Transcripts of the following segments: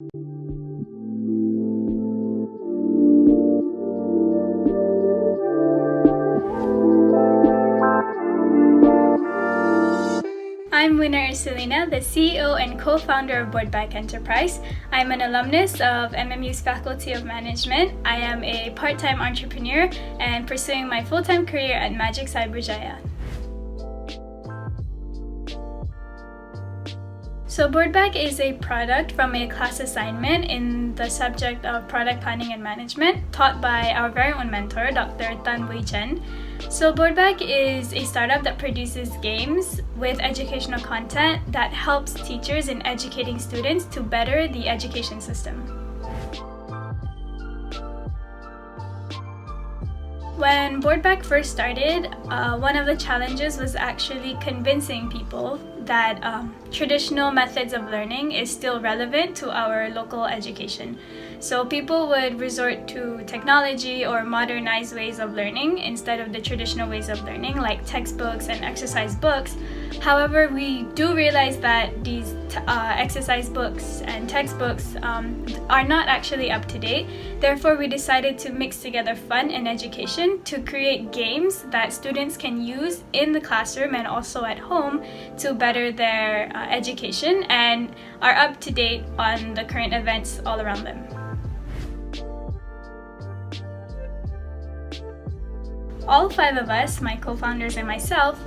I'm Irsalina, the CEO and co-founder of Boardback Enterprise. I'm an alumnus of MMU's Faculty of Management. I am a part-time entrepreneur and pursuing my full-time career at Magic Cyberjaya. So Boardback is a product from a class assignment in the subject of product planning and management taught by our very own mentor, Dr. Tan Wei Chen. So Boardback is a startup that produces games with educational content that helps teachers in educating students to better the education system. When Boardback first started, one of the challenges was actually convincing people that traditional methods of learning is still relevant to our local education. So people would resort to technology or modernized ways of learning instead of the traditional ways of learning like textbooks and exercise books. However, we do realize that these exercise books and textbooks are not actually up to date. Therefore, we decided to mix together fun and education to create games that students can use in the classroom and also at home to better their education and are up to date on the current events all around them. All five of us, my co-founders and myself,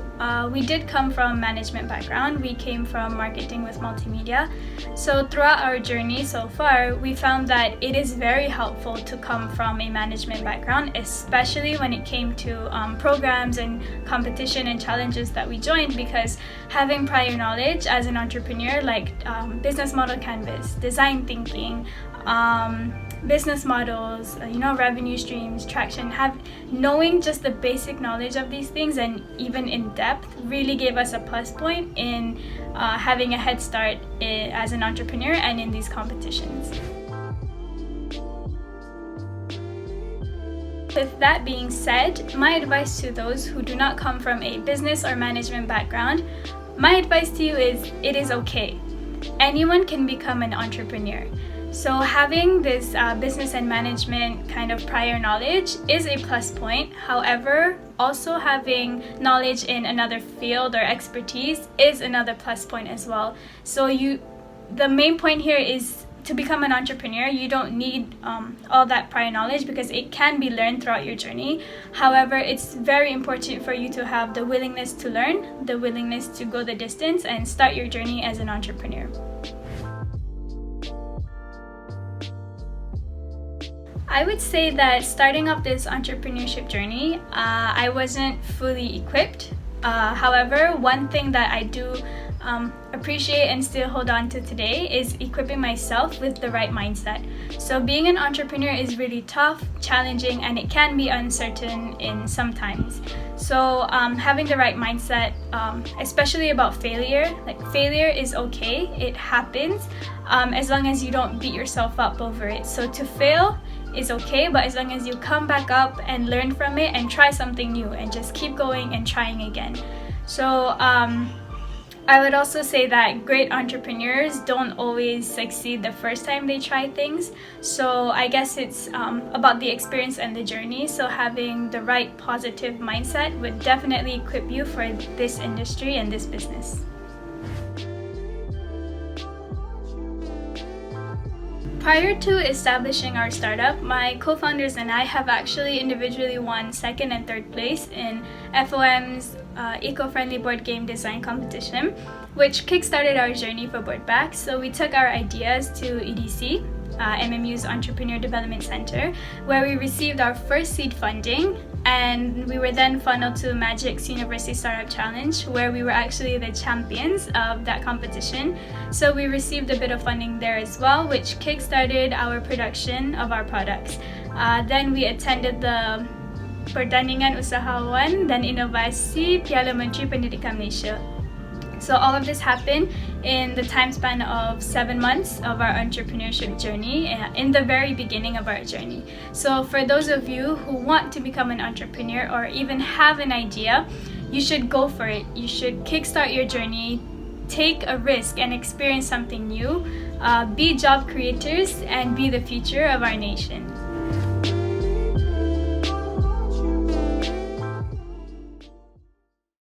we did come from management background. We came from marketing with multimedia. So throughout our journey so far, we found that it is very helpful to come from a management background, especially when it came to programs and competition and challenges that we joined, because having prior knowledge as an entrepreneur like business model canvas, design thinking, business models, revenue streams, traction, knowing just the basic knowledge of these things and even in depth really gave us a plus point in having a head start as an entrepreneur and in these competitions. With that being said, my advice to those who do not come from a business or management background, my advice to you is it is okay. Anyone can become an entrepreneur. So having this business and management kind of prior knowledge is a plus point. However, also having knowledge in another field or expertise is another plus point as well. So the main point here is to become an entrepreneur, you don't need all that prior knowledge because it can be learned throughout your journey. However, it's very important for you to have the willingness to learn, the willingness to go the distance and start your journey as an entrepreneur. I would say that starting off this entrepreneurship journey, I wasn't fully equipped. However, one thing that I do appreciate and still hold on to today is equipping myself with the right mindset. So being an entrepreneur is really tough, challenging, and it can be uncertain in sometimes. So having the right mindset, especially about failure, like failure is okay, it happens, as long as you don't beat yourself up over it. So to fail is okay, but as long as you come back up and learn from it and try something new and just keep going and trying again. So I would also say that great entrepreneurs don't always succeed the first time they try things. So I guess it's about the experience and the journey. So having the right positive mindset would definitely equip you for this industry and this business. Prior to establishing our startup, my co-founders and I have actually individually won second and third place in FOM's eco-friendly board game design competition, which kickstarted our journey for Boardback. So we took our ideas to EDC, MMU's Entrepreneur Development Center, where we received our first seed funding, and we were then funneled to Magic's University Startup Challenge, where we were actually the champions of that competition. So we received a bit of funding there as well, which kickstarted our production of our products. Then we attended the Pertandingan Usahawan dan Inovasi Piala Menteri Pendidikan Malaysia. So all of this happened in the time span of 7 months of our entrepreneurship journey, in the very beginning of our journey. So for those of you who want to become an entrepreneur or even have an idea, you should go for it. You should kickstart your journey. take a risk and experience something new, be job creators, and be the future of our nation.